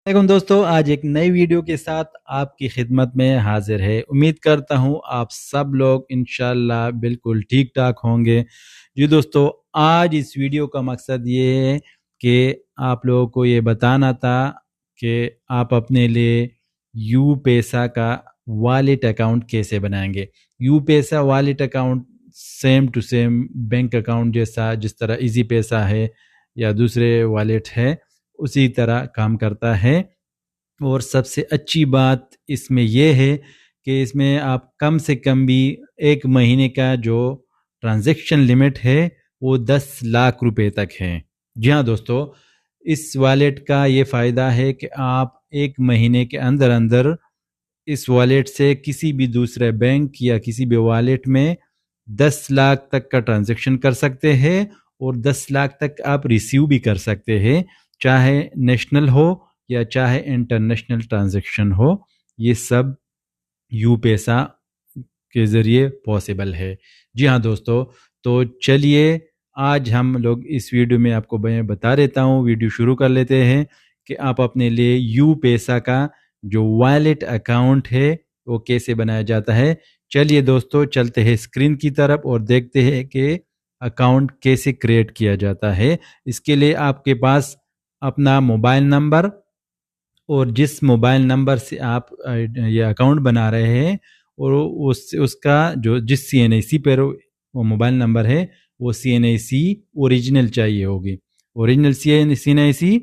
वालेकुम दोस्तों, आज एक नई वीडियो के साथ आपकी खिदमत में हाजिर है। उम्मीद करता हूँ आप सब लोग इंशाल्लाह बिल्कुल ठीक ठाक होंगे। जी दोस्तों, आज इस वीडियो का मकसद ये है कि आप लोगों को ये बताना था कि आप अपने लिए यू पैसा का वॉलेट अकाउंट कैसे बनाएंगे। यू पैसा wallet account same to same bank account जैसा, जिस तरह इजी पैसा है या दूसरे वॉलेट है, उसी तरह काम करता है। और सबसे अच्छी बात इसमें यह है कि इसमें आप कम से कम भी एक महीने का जो ट्रांजैक्शन लिमिट है वो 10 लाख रुपए तक है। जी हाँ दोस्तों, इस वॉलेट का ये फ़ायदा है कि आप एक महीने के अंदर अंदर इस वॉलेट से किसी भी दूसरे बैंक या किसी भी वॉलेट में 10 लाख तक का ट्रांजैक्शन कर सकते हैं और 10 लाख तक आप रिसीव भी कर सकते हैं, चाहे नेशनल हो या चाहे इंटरनेशनल ट्रांजैक्शन हो। ये सब यू पैसा के ज़रिए पॉसिबल है। जी हाँ दोस्तों, तो चलिए आज हम लोग इस वीडियो में आपको मैं बता देता हूँ। वीडियो शुरू कर लेते हैं कि आप अपने लिए यू पैसा का जो वॉलेट अकाउंट है वो कैसे बनाया जाता है। चलिए दोस्तों, चलते हैं स्क्रीन की तरफ और देखते हैं कि अकाउंट कैसे क्रिएट किया जाता है। इसके लिए आपके पास अपना मोबाइल नंबर और जिस मोबाइल नंबर से आप ये अकाउंट बना रहे हैं और उसका जो जिस CNAC पर वो मोबाइल नंबर है वो CNAC ओरिजिनल चाहिए होगी। ओरिजिनल CNAC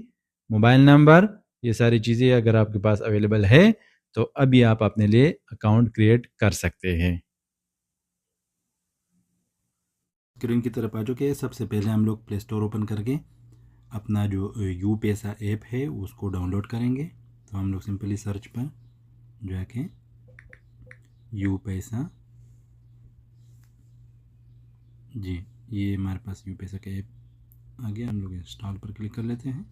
मोबाइल नंबर, ये सारी चीज़ें अगर आपके पास अवेलेबल है तो अभी आप अपने लिए अकाउंट क्रिएट कर सकते हैं। स्क्रीन की तरफ आ चुके हैं। सबसे पहले हम लोग प्ले स्टोर ओपन करके अपना जो यू पैसा ऐप है उसको डाउनलोड करेंगे। तो हम लोग सिंपली सर्च पर जाके यू पैसा, जी ये हमारे पास यू पैसा का ऐप आ गया। हम लोग इंस्टॉल पर क्लिक कर लेते हैं।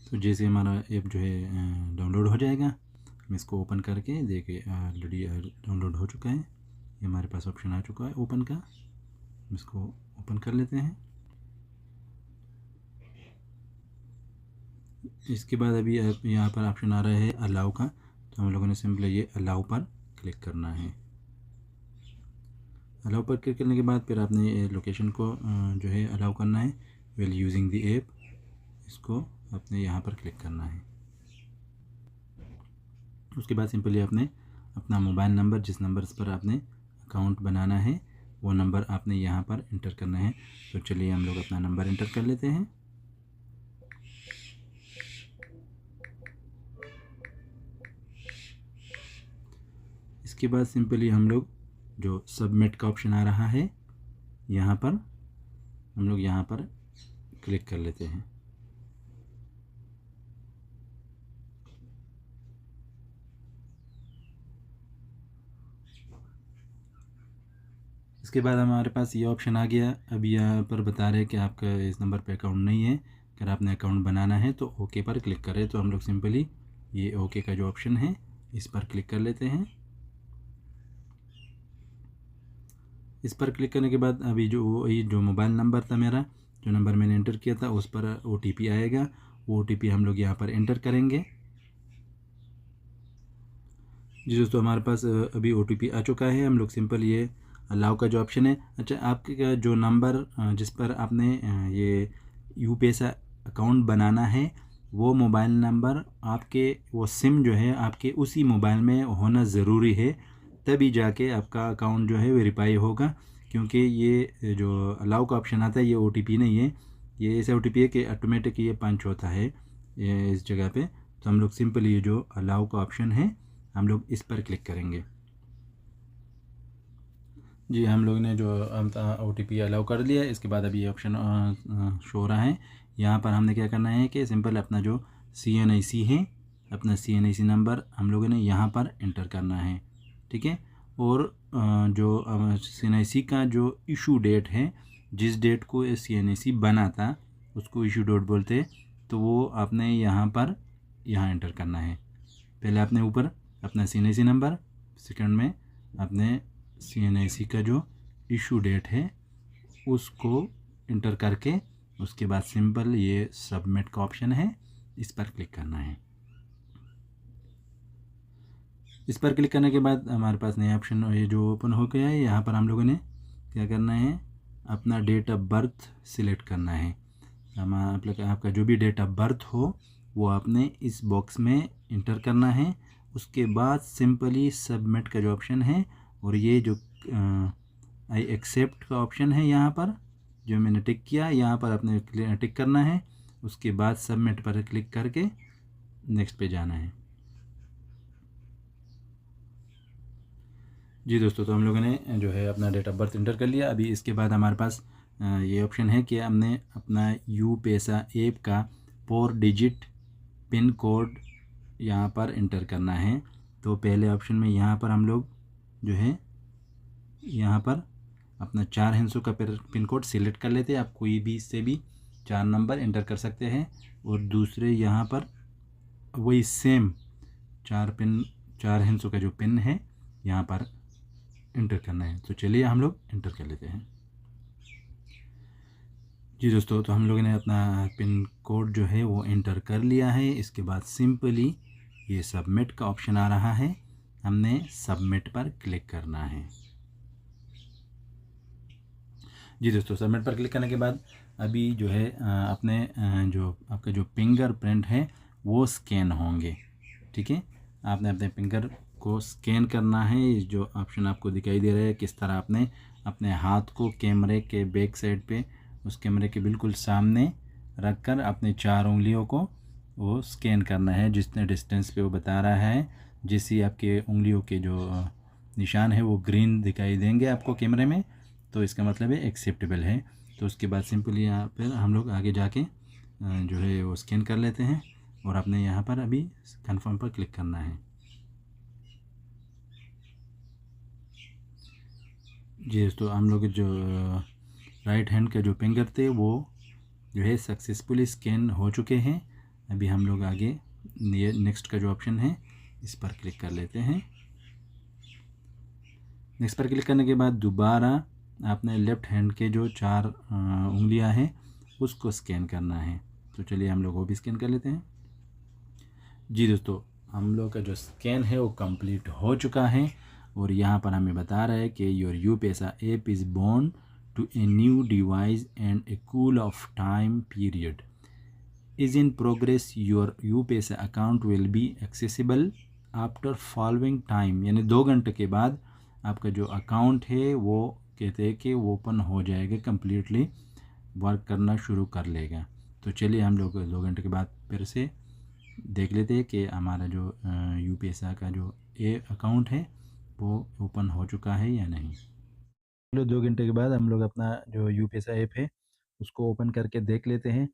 तो जैसे हमारा ऐप जो है डाउनलोड हो जाएगा, हम इसको ओपन करके देखिए ऑलरेडी डाउनलोड हो चुका है। ये हमारे पास ऑप्शन आ चुका है ओपन का, हम इसको ओपन कर लेते हैं। इसके बाद अभी यहाँ पर ऑप्शन आ रहा है अलाउ का, तो हम लोगों ने सिंपली ये अलाउ पर क्लिक करना है। अलाउ पर क्लिक करने के बाद फिर आपने लोकेशन को जो है अलाउ करना है। वेल यूजिंग द ऐप, इसको आपने यहाँ पर क्लिक करना है। उसके बाद सिंपली आपने अपना मोबाइल नंबर, जिस नंबर पर आपने अकाउंट बनाना है वो नंबर आपने यहाँ पर इंटर करना है। तो चलिए हम लोग अपना नंबर इंटर कर लेते हैं। इसके बाद सिंपली हम लोग जो सबमिट का ऑप्शन आ रहा है यहाँ पर, हम लोग यहाँ पर क्लिक कर लेते हैं। इसके बाद हमारे पास ये ऑप्शन आ गया। अभी यहाँ पर बता रहे हैं कि आपका इस नंबर पे अकाउंट नहीं है। अगर आपने अकाउंट बनाना है तो ओके पर क्लिक करें। तो हम लोग सिंपली ये ओके का जो ऑप्शन है इस पर क्लिक कर लेते हैं। इस पर क्लिक करने के बाद अभी जो मोबाइल नंबर था मेरा, जो नंबर मैंने एंटर किया था, उस पर OTP आएगा। वो OTP हम लोग यहाँ पर एंटर करेंगे। जी दोस्तों, हमारे पास अभी OTP आ चुका है। हम लोग सिंपल ये अलाउ का जो ऑप्शन है, अच्छा आपके जो नंबर जिस पर आपने ये यू पैसा अकाउंट बनाना है वो मोबाइल नंबर आपके, वो सिम जो है आपके उसी मोबाइल में होना ज़रूरी है, तभी जाके आपका अकाउंट जो है वेरीफाई होगा। क्योंकि ये जो अलाउ का ऑप्शन आता है ये OTP नहीं है, ये ऐसा OTP है कि ऑटोमेटिक ये पंच होता है ये इस जगह पे। तो हम लोग सिंपल ये जो अलाउ का ऑप्शन है हम लोग इस पर क्लिक करेंगे। जी हम लोग ने जो OTP अलाउ कर लिया। इसके बाद अभी ये ऑप्शन शो हो रहा है। यहाँ पर हमने क्या करना है कि सिंपल अपना जो CNAC है, अपना CNAC नंबर हम लोगों ने यहाँ पर एंटर करना है, ठीक है। और जो CNAC का जो इशू डेट है, जिस डेट को CNAC बना था उसको इशू डेट बोलते हैं, तो वो आपने यहाँ पर एंटर करना है। पहले आपने ऊपर अपना CNAC नंबर, सेकंड में अपने CNAC का जो इशू डेट है उसको इंटर करके उसके बाद सिंपल ये सबमिट का ऑप्शन है, इस पर क्लिक करना है। इस पर क्लिक करने के बाद हमारे पास नया ऑप्शन ये जो ओपन हो गया है। यहाँ पर हम लोगों ने क्या करना है, अपना डेट ऑफ बर्थ सिलेक्ट करना है। आपका जो भी डेट ऑफ बर्थ हो वो आपने इस बॉक्स में इंटर करना है। उसके बाद सिंपली सबमिट का जो ऑप्शन है और ये जो आई एक्सेप्ट का ऑप्शन है यहाँ पर जो मैंने टिक किया, यहाँ पर आपने टिक करना है। उसके बाद सबमिट पर क्लिक करके नेक्स्ट पे जाना है। जी दोस्तों, तो हम लोगों ने जो है अपना डेट ऑफ बर्थ इंटर कर लिया। अभी इसके बाद हमारे पास ये ऑप्शन है कि हमने अपना यूपैसा ऐप का 4 डिजिट पिन कोड यहाँ पर इंटर करना है। तो पहले ऑप्शन में यहाँ पर हम लोग जो है यहाँ पर अपना 4 हिस्सों का पिन कोड सिलेक्ट कर लेते हैं। आप कोई भी इससे भी 4 नंबर इंटर कर सकते हैं। और दूसरे यहाँ पर वही सेम 4 हिस्सों का जो पिन है यहाँ पर इंटर करना है। तो चलिए हम लोग इंटर कर लेते हैं। जी दोस्तों, तो हम लोगों ने अपना पिन कोड जो है वो इंटर कर लिया है। इसके बाद सिंपली ये सबमिट का ऑप्शन आ रहा है, हमने सबमिट पर क्लिक करना है। जी दोस्तों, सबमिट पर क्लिक करने के बाद अभी जो है अपने जो आपका जो फिंगरप्रिंट है वो स्कैन होंगे। ठीक है, आपने अपने फिंगर को स्कैन करना है। जो ऑप्शन आपको दिखाई दे रहा है, किस तरह आपने अपने हाथ को कैमरे के बैक साइड पे उस कैमरे के बिल्कुल सामने रखकर अपने 4 उंगलियों को वो स्कैन करना है। जितने डिस्टेंस पे वो बता रहा है, जिससे आपके उंगलियों के जो निशान है वो ग्रीन दिखाई देंगे आपको कैमरे में, तो इसका मतलब है एक्सेप्टेबल है। तो उसके बाद सिंपली यहाँ पर हम लोग आगे जाके जो है वो स्कैन कर लेते हैं और अपने यहाँ पर अभी कन्फर्म पर क्लिक करना है। जी दोस्तों, हम लोग जो राइट हैंड के जो फिंगर थे वो जो है सक्सेसफुली स्कैन हो चुके हैं। अभी हम लोग आगे ये नेक्स्ट का जो ऑप्शन है इस पर क्लिक कर लेते हैं। नेक्स्ट पर क्लिक करने के बाद दोबारा आपने लेफ़्ट हैंड के जो 4 उंगलियां हैं उसको स्कैन करना है। तो चलिए हम लोग वो भी स्कैन कर लेते हैं। जी दोस्तों, हम लोग का जो स्कैन है वो कंप्लीट हो चुका है और यहाँ पर हमें बता रहा है कि your UPaisa app is born to a new device and a cool off time period is in progress. Your UPaySa account will be accessible after following time, यानी 2 घंटे के बाद आपका जो अकाउंट है वो कहते हैं कि वो ओपन हो जाएगा, कम्प्लीटली वर्क करना शुरू कर लेगा। तो चलिए हम लोग 2 घंटे के बाद फिर से देख लेते हैं कि हमारा जो यूपैसा का जो अकाउंट है वो ओपन हो चुका है या नहीं। 2 घंटे के बाद हम लोग अपना जो यूपैसा ऐप है उसको ओपन करके देख लेते हैं।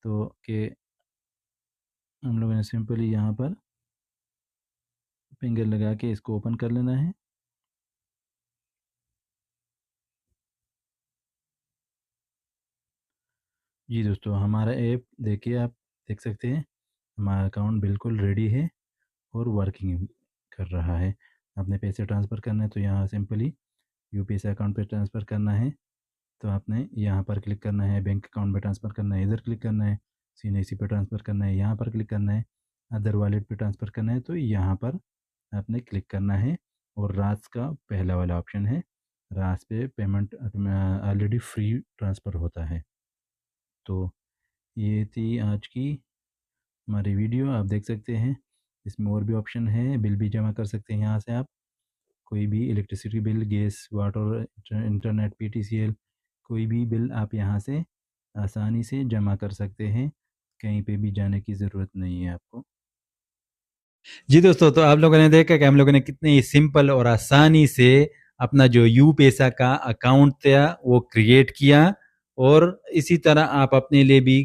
तो कि हम लोगों ने सिंपली यहाँ पर फिंगर लगा के इसको ओपन कर लेना है। जी दोस्तों, हमारा ऐप देखिए, आप देख सकते हैं हमारा अकाउंट बिल्कुल रेडी है और वर्किंग कर रहा है। आपने पैसे ट्रांसफ़र करना है तो यहाँ सिंपली यूपीएसए अकाउंट पे ट्रांसफ़र करना है। तो आपने यहाँ पर क्लिक करना है, बैंक अकाउंट में ट्रांसफ़र करना है, इधर क्लिक करना है, सीएनएसी पे ट्रांसफ़र करना है, यहाँ पर क्लिक करना है, अदर वॉलेट पे ट्रांसफ़र करना है, तो यहाँ पर आपने क्लिक करना है। और रास का पहला वाला ऑप्शन है, रास पे पेमेंट ऑलरेडी फ्री ट्रांसफ़र होता है। तो ये थी आज की हमारी वीडियो, आप देख सकते हैं इसमें और भी ऑप्शन है। बिल भी जमा कर सकते हैं यहाँ से आप, कोई भी electricity bill, gas, water, internet, PTCL, कोई भी बिल आप यहाँ से आसानी से जमा कर सकते हैं, कहीं पे भी जाने की ज़रूरत नहीं है आपको। जी दोस्तों, तो आप लोगों ने देखा कि हम लोगों ने कितने ही सिंपल और आसानी से अपना जो यूपैसा का अकाउंट था वो क्रिएट किया और इसी तरह आप अपने लिए भी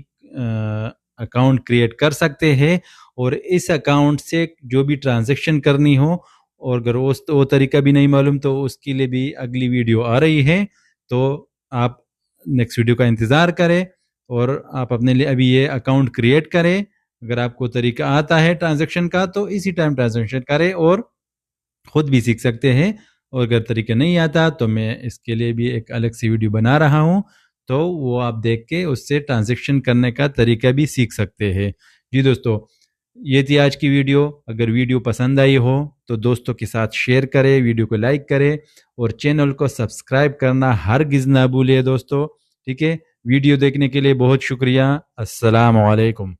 अकाउंट क्रिएट कर सकते हैं और इस अकाउंट से जो भी ट्रांजैक्शन करनी हो, और अगर वो तरीका भी नहीं मालूम तो उसके लिए भी अगली वीडियो आ रही है, तो आप नेक्स्ट वीडियो का इंतज़ार करें और आप अपने लिए अभी ये अकाउंट क्रिएट करें। अगर आपको तरीका आता है ट्रांजैक्शन का तो इसी टाइम ट्रांजैक्शन करें और ख़ुद भी सीख सकते हैं। और अगर तरीका नहीं आता तो मैं इसके लिए भी एक अलग सी वीडियो बना रहा हूँ, तो वो आप देख के उससे ट्रांजैक्शन करने का तरीका भी सीख सकते हैं। जी दोस्तों, ये थी आज की वीडियो। अगर वीडियो पसंद आई हो तो दोस्तों के साथ शेयर करें, वीडियो को लाइक करें और चैनल को सब्सक्राइब करना हरगिज़ ना भूलिए दोस्तों। ठीक है, वीडियो देखने के लिए बहुत शुक्रिया। अस्सलाम वालेकुम।